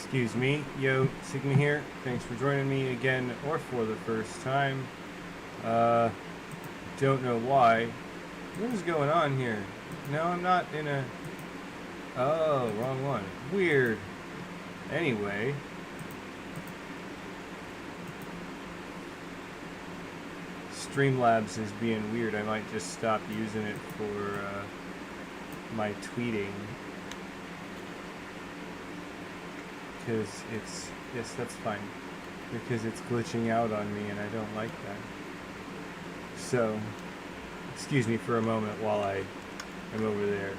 Excuse me, yo, Sigma here. Thanks for joining me again, or for the first time. Don't know why. What is going on here? No, I'm not in a... Oh, wrong one. Weird. Anyway. Streamlabs is being weird. I might just stop using it for my tweeting. Because it's, yes, that's fine, because it's glitching out on me and I don't like that. So, excuse me for a moment while I am over there.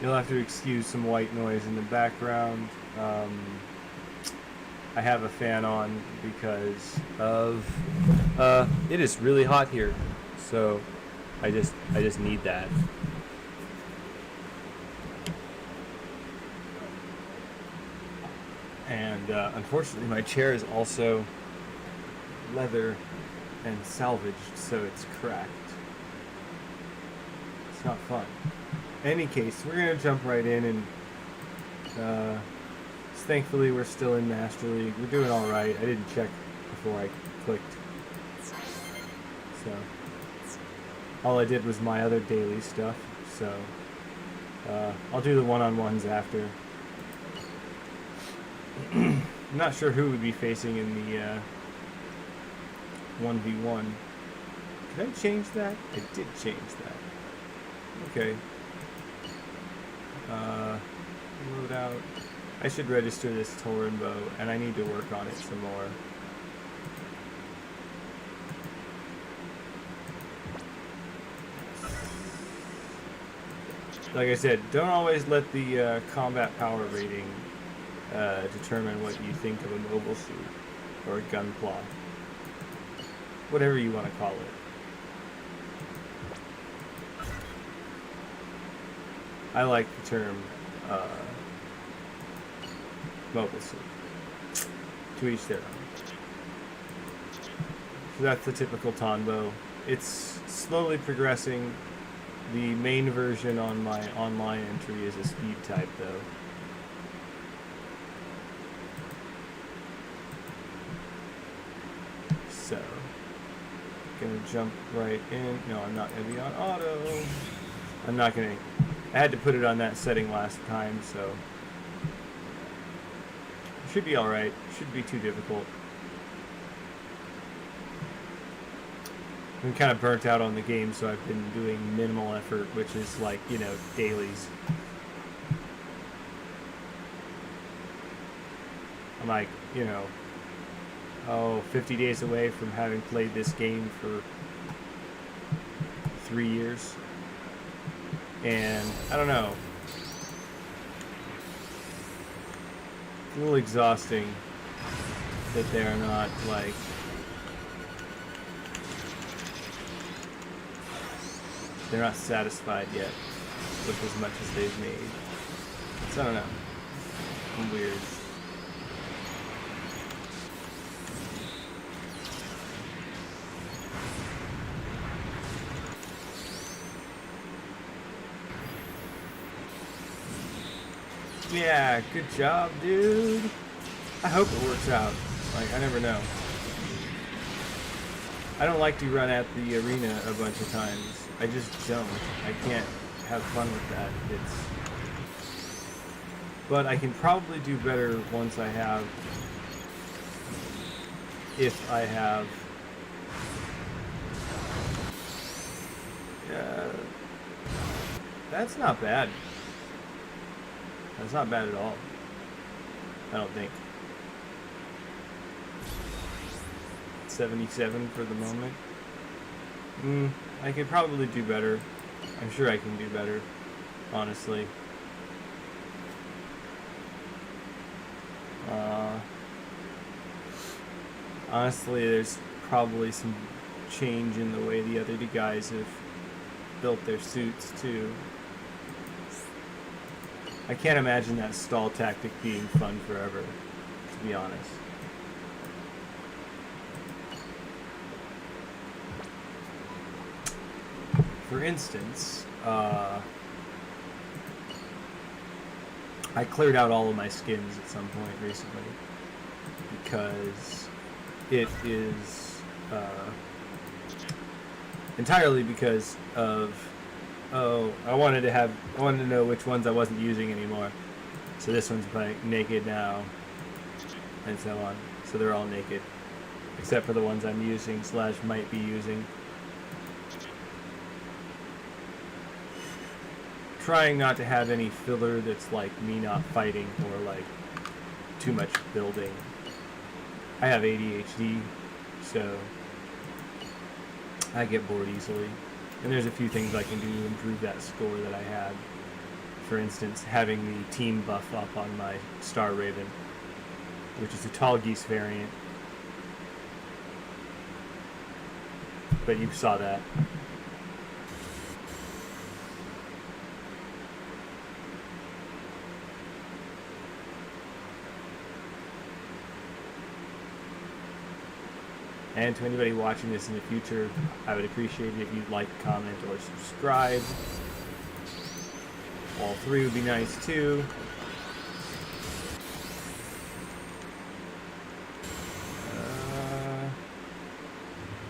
You'll have to excuse some white noise in the background. I have a fan on because of it is really hot here, so I just need that. And unfortunately, my chair is also leather and salvaged, so it's cracked. It's not fun. In any case, we're going to jump right in, and thankfully we're still in Master League. We're doing alright. I didn't check before I clicked. So, all I did was my other daily stuff, so I'll do the one-on-ones after. I'm not sure who we'd be facing in the 1v1. Did I change that? I did change that. Okay. Load out. I should register this Torin bow, and I need to work on it some more. Like I said, don't always let the combat power rating determine what you think of a mobile suit or a gunpla. Whatever you want to call it. I like the term mobile suit. To each their own. So that's the typical Tonbo. It's slowly progressing. The main version on my online entry is a speed type, though. So, gonna jump right in. No, I'm not gonna be on auto. I'm not gonna. I had to put it on that setting last time, so it should be alright. Shouldn't be too difficult. I'm kind of burnt out on the game, so I've been doing minimal effort, which is like, you know, dailies. I'm like, you know, 50 days away from having played this game for 3 years. And, I don't know, it's a little exhausting that they're not, like, they're not satisfied yet with as much as they've made. So, I don't know. I'm weird. Yeah, good job, dude. I hope it works out. Like, I never know. I don't like to run at the arena a bunch of times. I just don't. I can't have fun with that. But I can probably do better once I have if I have... That's not bad. That's not bad at all. I don't think. 77 for the moment. I could probably do better. I'm sure I can do better, honestly. Honestly, there's probably some change in the way the other two guys have built their suits, too. I can't imagine that stall tactic being fun forever, to be honest. For instance, I cleared out all of my skins at some point recently because it is entirely because of I wanted to know which ones I wasn't using anymore. So this one's like naked now, and so on. So they're all naked, except for the ones I'm using / might be using. Trying not to have any filler that's like me not fighting or like too much building. I have ADHD, so I get bored easily. And there's a few things I can do to improve that score that I had. For instance, having the team buff up on my Star Raven, which is a tall geese variant. But you saw that. And to anybody watching this in the future, I would appreciate it if you'd like, comment, or subscribe. All three would be nice too.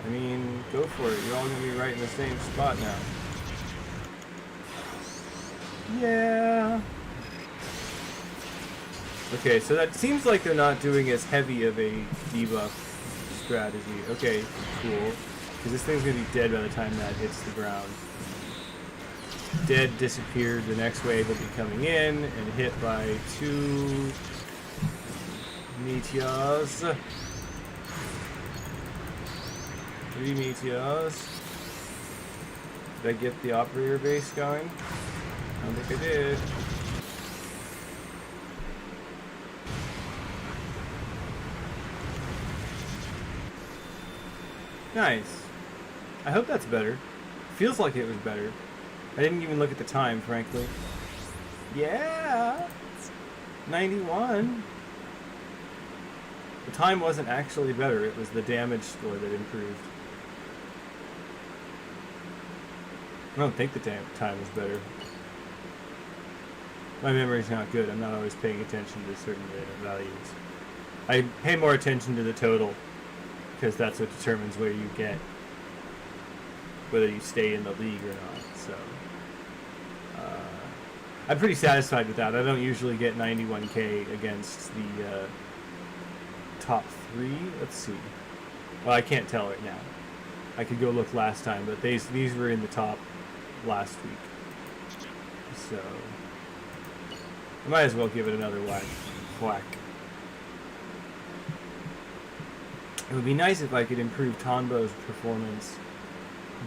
I mean, go for it. You're all going to be right in the same spot now. Yeah. Okay, so that seems like they're not doing as heavy of a debuff strategy. Okay, cool. Because this thing's going to be dead by the time that hits the ground. Dead, disappeared. The next wave will be coming in and hit by 2 meteors. 3 meteors. Did I get the operator base going? I don't think I did. Nice. I hope that's better. Feels like it was better. I didn't even look at the time, frankly. Yeah! 91. The time wasn't actually better. It was the damage score that improved. I don't think the time was better. My memory's not good. I'm not always paying attention to certain values. I pay more attention to the total, because that's what determines where you get, whether you stay in the league or not. So I'm pretty satisfied with that. I don't usually get 91k against the top 3. Let's see. Well, I can't tell right now. I could go look last time, but these were in the top last week. So I might as well give it another whack. It would be nice if I could improve Tonbo's performance,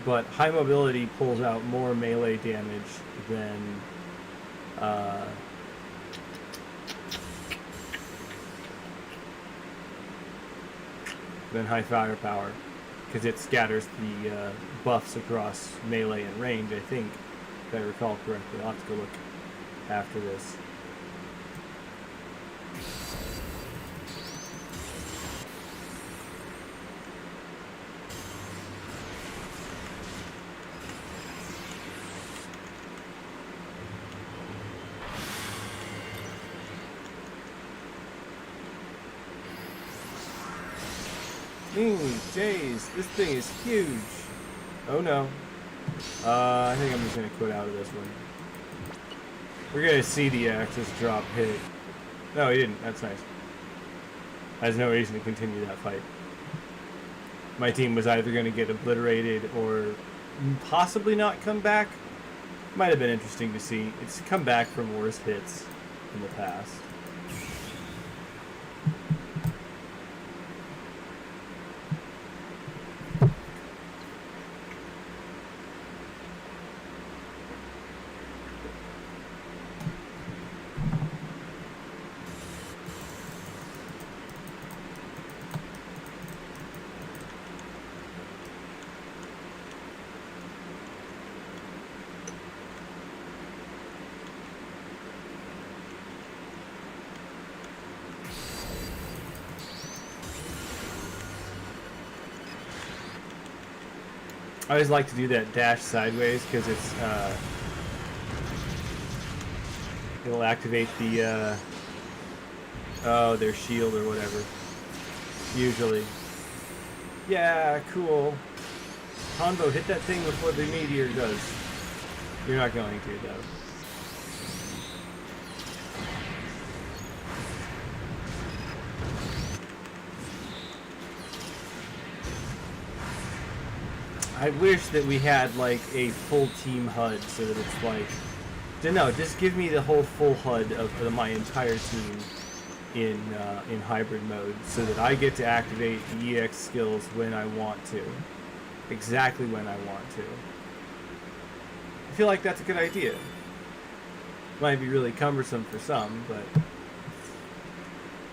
but high mobility pulls out more melee damage than high firepower, because it scatters the buffs across melee and range, I think, if I recall correctly. I'll have to go look after this. Jeez, this thing is huge. Oh no. I think I'm just gonna quit out of this one. We're gonna see the Axis drop hit. No, he didn't. That's nice. There's no reason to continue that fight. my team was either going to get obliterated or possibly not come back. Might have been interesting to see. It's come back from worse hits in the past. I always like to do that dash sideways because it's it'll activate the their shield or whatever. Usually. Yeah, cool. Hanbo, hit that thing before the meteor does. You're not going to though. I wish that we had like a full team HUD so that it's like, no, just give me the whole full HUD of my entire team in hybrid mode so that I get to activate the EX skills when I want to, exactly when I want to. I feel like that's a good idea. Might be really cumbersome for some, but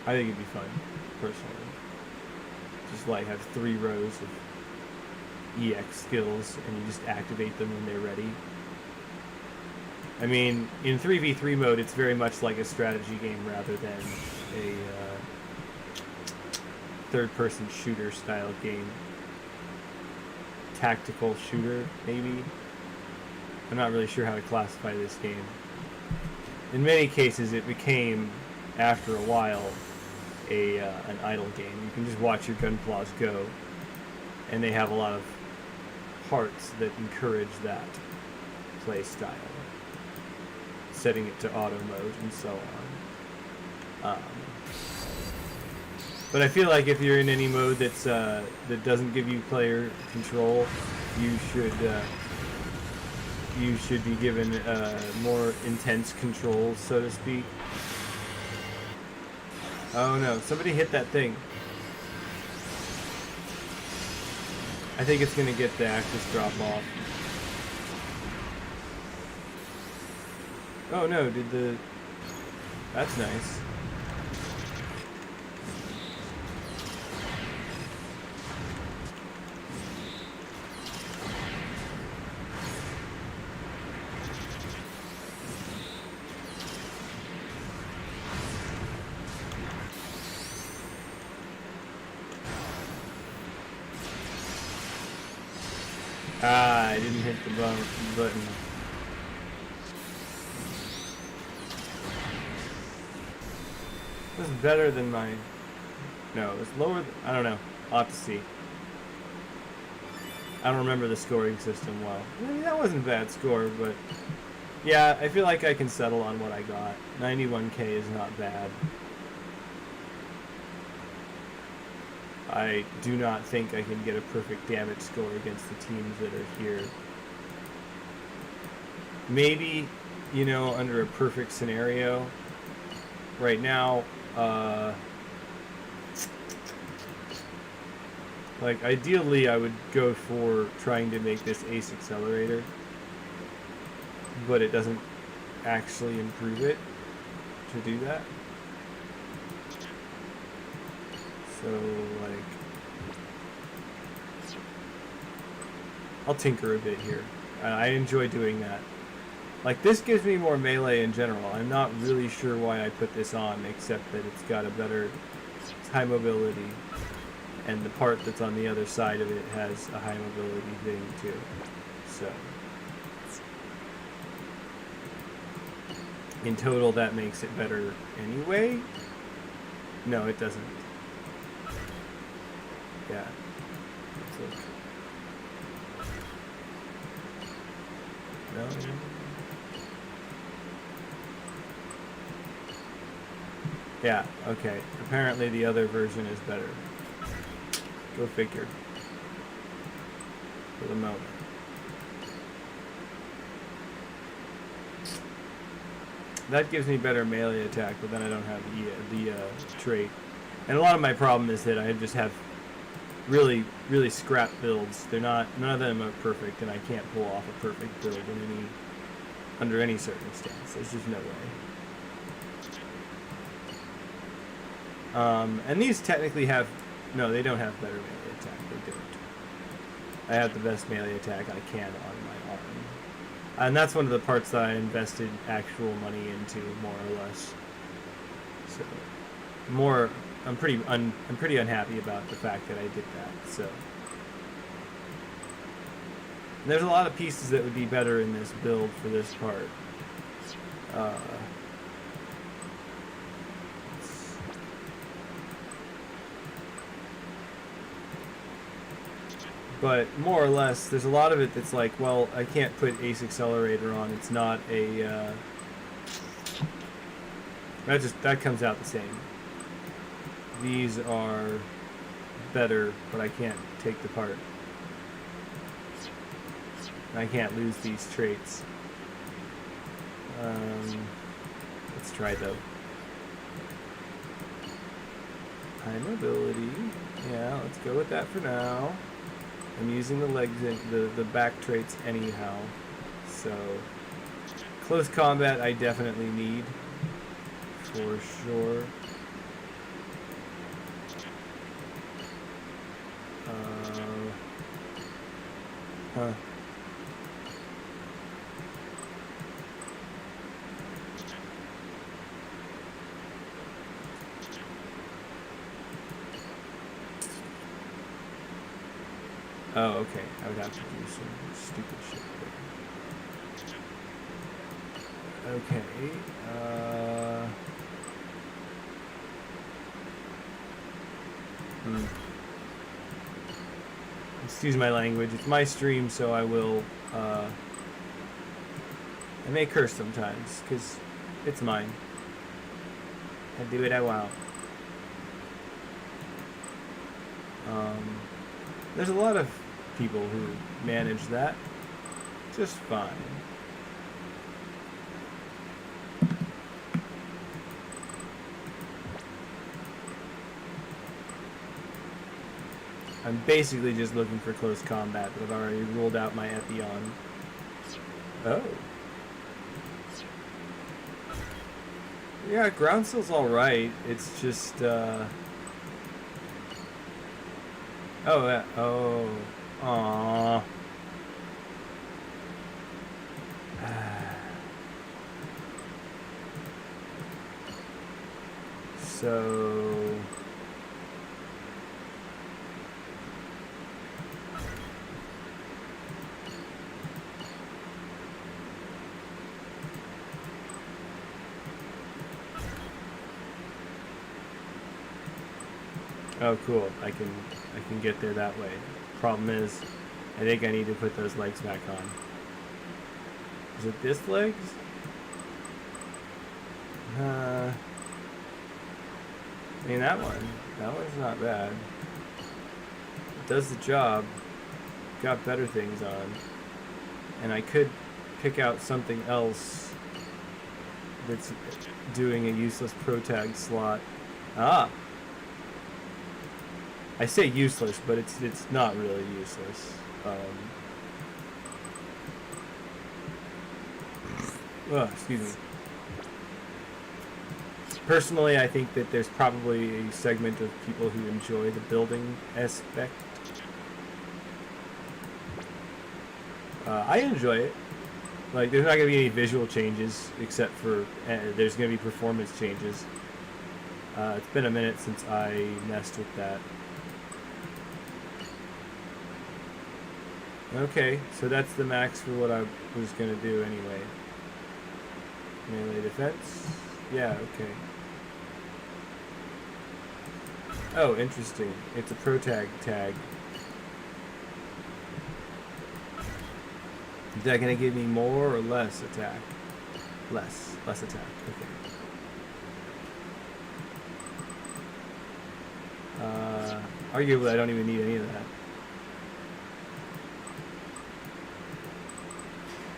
I think it'd be fun, personally. Just like have 3 rows of EX skills and you just activate them when they're ready. I mean, in 3v3 mode, it's very much like a strategy game rather than a third-person shooter style game. Tactical shooter, maybe? I'm not really sure how to classify this game. In many cases, it became, after a while, an idle game. You can just watch your gunplas go, and they have a lot of parts that encourage that play style, setting it to auto mode and so on. But I feel like if you're in any mode that's that doesn't give you player control, you should be given more intense controls, so to speak. Oh no! Somebody hit that thing. I think it's gonna get the Axis drop off. Oh no, did the... That's nice. Ah, I didn't hit the button. It was better than my... No, it was lower... I don't know. I'll have to see. I don't remember the scoring system well. That wasn't a bad score, but... Yeah, I feel like I can settle on what I got. 91k is not bad. I do not think I can get a perfect damage score against the teams that are here. Maybe, you know, under a perfect scenario. Right now, like, ideally I would go for trying to make this ace accelerator, but it doesn't actually improve it to do that. So, like, I'll tinker a bit here. I enjoy doing that. Like, this gives me more melee in general. I'm not really sure why I put this on, except that it's got a better high mobility, and the part that's on the other side of it has a high mobility thing too. So, in total, that makes it better anyway? No, it doesn't. Yeah. Let's look. No? Yeah, okay. Apparently the other version is better. Go figure. for the moment. That gives me better melee attack, but then I don't have the trait. And a lot of my problem is that I just have really scrap builds. They're not, none of them are perfect, and I can't pull off a perfect build in under any circumstance. There's just no way. And these technically have, no, they don't have better melee attack. They don't. I have the best melee attack I can on my arm. And that's one of the parts that I invested actual money into, more or less. So, I'm pretty unhappy about the fact that I did that. So, and there's a lot of pieces that would be better in this build for this part. But more or less, there's a lot of it that's like, well, I can't put Ace Accelerator on. It's not a. That comes out the same. These are better, but I can't take the part. I can't lose these traits. Let's try though. High mobility. Yeah, let's go with that for now. I'm using the legs and the back traits anyhow. So close combat I definitely need for sure. Huh. Oh, okay. I would have to do some stupid shit there. Okay. Excuse my language. It's my stream, so I will. I may curse sometimes because it's mine. I do what I want. There's a lot of people who manage that just fine. I'm basically just looking for close combat, but I've already ruled out my Epion. Oh. Yeah, ground steel's alright. It's just, Oh, yeah. Oh. Aww. So... Oh, cool. I can get there that way. Problem is, I think I need to put those legs back on. Is it this legs? I mean, that one's not bad. It does the job. Got better things on. And I could pick out something else that's doing a useless pro tag slot. Ah! I say useless, but it's not really useless. Excuse me. Personally, I think that there's probably a segment of people who enjoy the building aspect. I enjoy it. Like, there's not going to be any visual changes, except for there's going to be performance changes. It's been a minute since I messed with that. Okay, so that's the max for what I was going to do anyway. Melee defense? Yeah, okay. Oh, interesting. It's a pro tag. Is that going to give me more or less attack? Less attack, okay. Arguably, I don't even need any of that.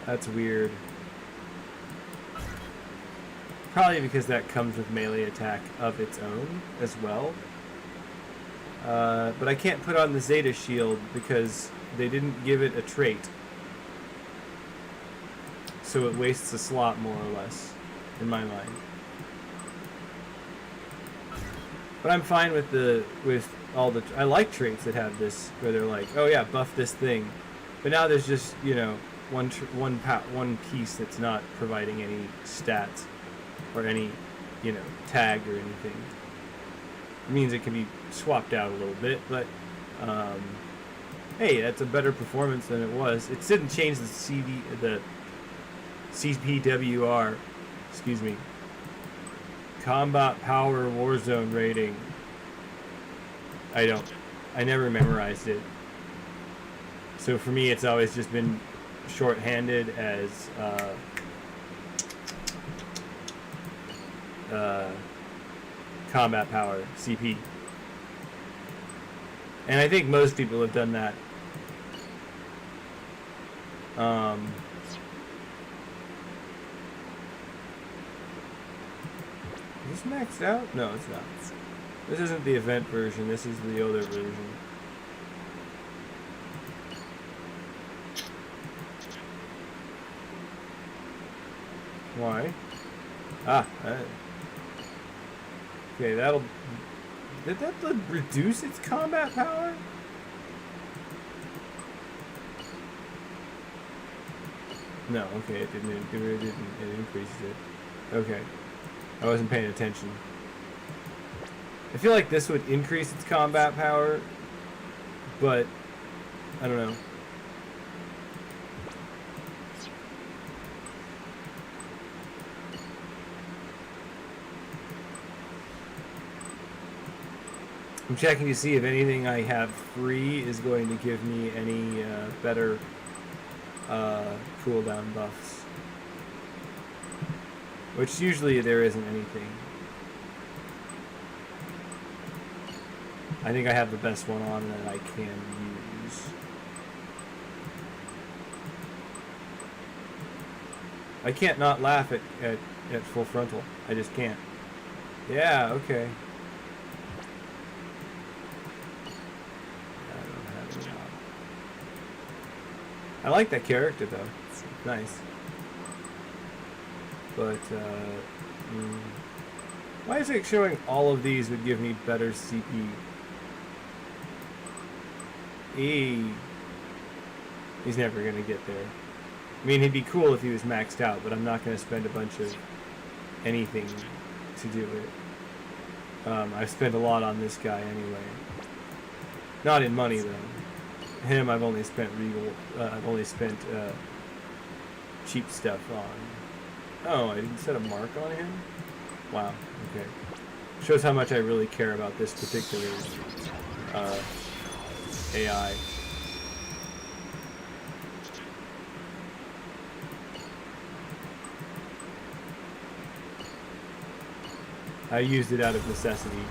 That's weird. Probably because that comes with melee attack of its own as well. But I can't put on the Zeta shield because they didn't give it a trait. So it wastes a slot more or less, in my mind. But I'm fine with all the... I like traits that have this, where they're like, oh yeah, buff this thing. But now there's just, you know, one piece that's not providing any stats or any, you know, tag or anything. It means it can be swapped out a little bit, but hey, that's a better performance than it was. It didn't change the CPWR, excuse me, Combat Power Warzone rating. I never memorized it. So for me, it's always just been shorthanded as combat power, CP. And I think most people have done that. Is this maxed out? No, it's not. This isn't the event version, this is the older version. Why? Okay, that'll... Did that reduce its combat power? No, okay, it didn't. It increases it. Okay. I wasn't paying attention. I feel like this would increase its combat power, but I don't know. I'm checking to see if anything I have free is going to give me any better cooldown buffs. Which usually there isn't anything. I think I have the best one on that I can use. I can't not laugh at full frontal. I just can't. Yeah, okay. I like that character though. It's nice. But why is it showing all of these would give me better CP? He's never gonna get there. I mean, he'd be cool if he was maxed out, but I'm not gonna spend a bunch of anything to do it. I've spent a lot on this guy anyway. Not in money though. Him, I've only spent cheap stuff on. Oh, I didn't set a mark on him? Wow, okay. Shows how much I really care about this particular AI. I used it out of necessity.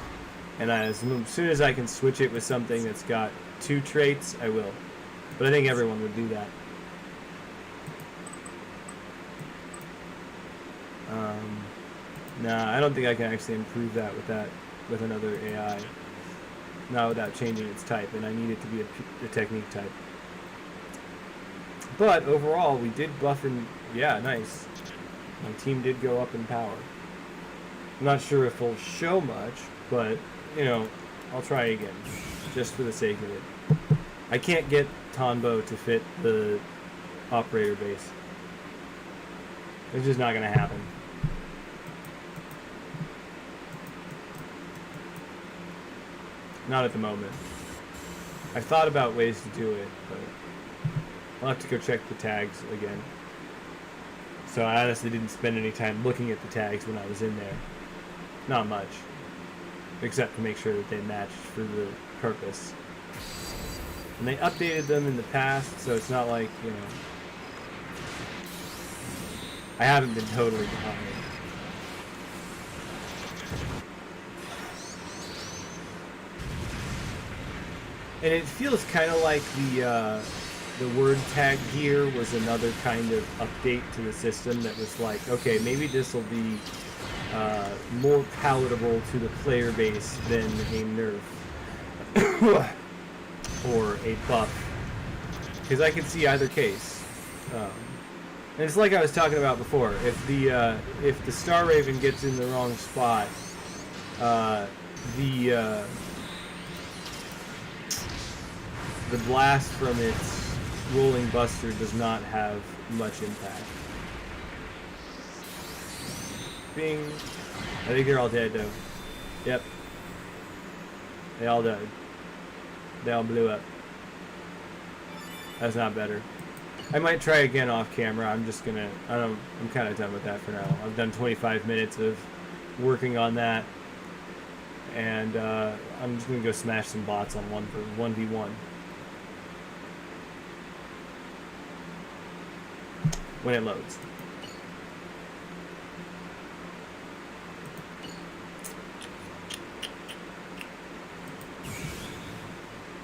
And as soon as I can switch it with something that's got 2 traits, I will. But I think everyone would do that. Nah, I don't think I can actually improve that with another AI. Not without changing its type, and I need it to be a technique type. But overall, we did buff in... Yeah, nice. My team did go up in power. I'm not sure if it'll show much, but, you know, I'll try again. Just for the sake of it. I can't get Tonbo to fit the operator base. It's just not going to happen. Not at the moment. I've thought about ways to do it, but I'll have to go check the tags again. So I honestly didn't spend any time looking at the tags when I was in there. Not much. Except to make sure that they matched for the purpose. And they updated them in the past, so it's not like, you know... I haven't been totally behind. And it feels kind of like the the word tag gear was another kind of update to the system that was like, okay, maybe this will be more palatable to the player base than a nerf or a buff, because I could see either case. And it's like I was talking about before. If the Star Raven gets in the wrong spot, the blast from its rolling buster does not have much impact. Bing. I think they're all dead though. Yep. They all died. They all blew up. That's not better. I might try again off camera. I'm kind of done with that for now. I've done 25 minutes of working on that, and I'm just gonna go smash some bots on 1v1 when it loads.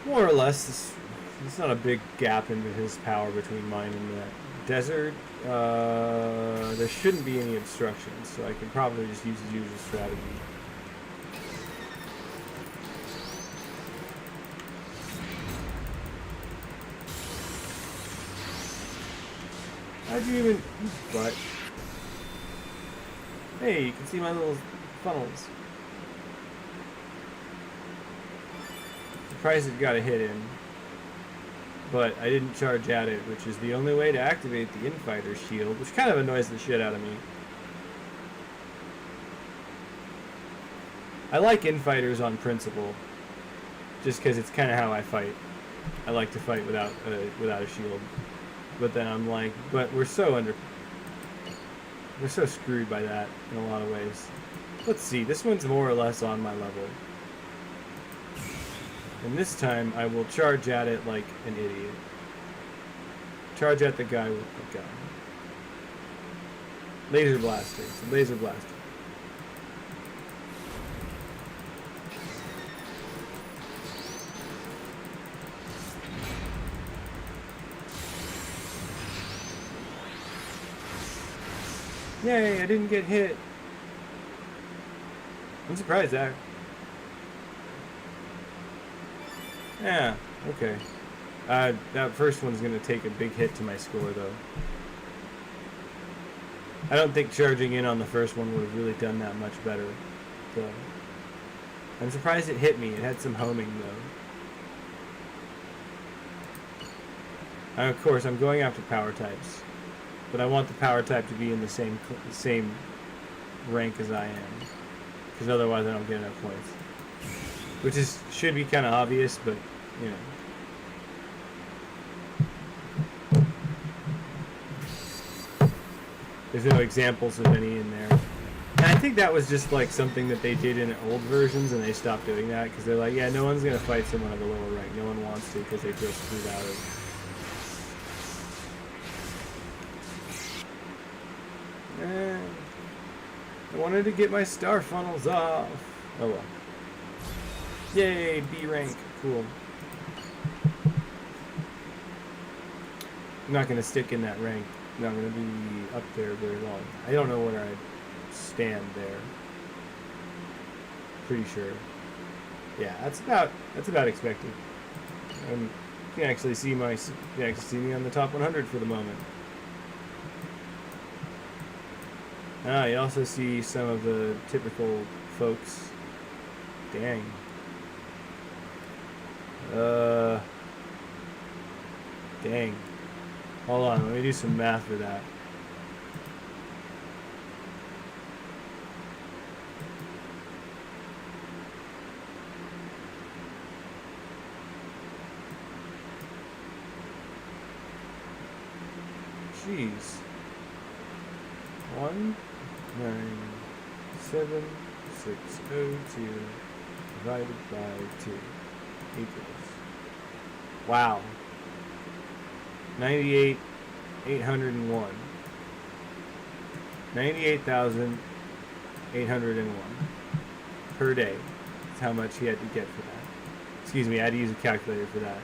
More or less, there's not a big gap into his power between mine and that desert. There shouldn't be any obstructions, so I can probably just use his usual strategy. How'd you even... What? Hey, you can see my little funnels. Surprised it got a hit in. But I didn't charge at it, which is the only way to activate the Infighter shield, which kind of annoys the shit out of me. I like Infighters on principle, just because it's kind of how I fight. I like to fight without a shield. But then I'm like, but we're so screwed by that in a lot of ways. Let's see, this one's more or less on my level. And this time, I will charge at it like an idiot. Charge at the guy with the gun. Laser blaster. It's a laser blaster. Yay, I didn't get hit. I'm surprised that. Yeah, okay. That first one's going to take a big hit to my score, though. I don't think charging in on the first one would have really done that much better. So, I'm surprised it hit me. It had some homing, though. And of course, I'm going after power types. But I want the power type to be in the same rank as I am. Because otherwise I don't get enough points. Which should be kind of obvious, but, you know. There's no examples of any in there. And I think that was just like something that they did in old versions, and they stopped doing that because they're like, yeah, no one's going to fight someone of a lower rank. No one wants to because they feel screwed out of. I wanted to get my star funnels off. Oh well. Yay, B rank. Cool. I'm not going to stick in that rank. I'm not going to be up there very long. I don't know where I'd stand there. Pretty sure. Yeah, that's about expected. You can actually see me on the top 100 for the moment. You also see some of the typical folks. Dang. Dang. Hold on, let me do some math for that. Jeez. 197,602 divided by 2 equals. Wow. 98,801. 98,801 per day. That's how much he had to get for that. Excuse me, I had to use a calculator for that.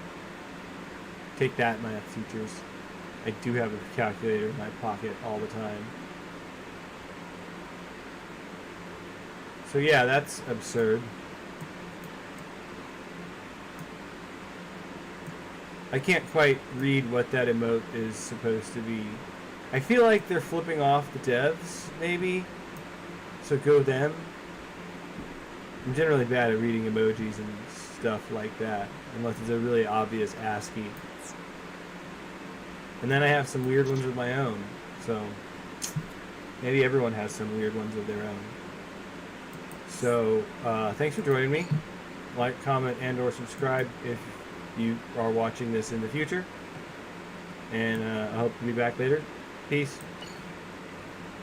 Take that, math teachers. I do have a calculator in my pocket all the time. So yeah, that's absurd. I can't quite read what that emote is supposed to be. I feel like they're flipping off the devs, maybe. So go them. I'm generally bad at reading emojis and stuff like that, unless it's a really obvious ASCII. And then I have some weird ones of my own, so maybe everyone has some weird ones of their own. So thanks for joining me. Like, comment, and or subscribe if you are watching this in the future. And I hope to be back later. Peace.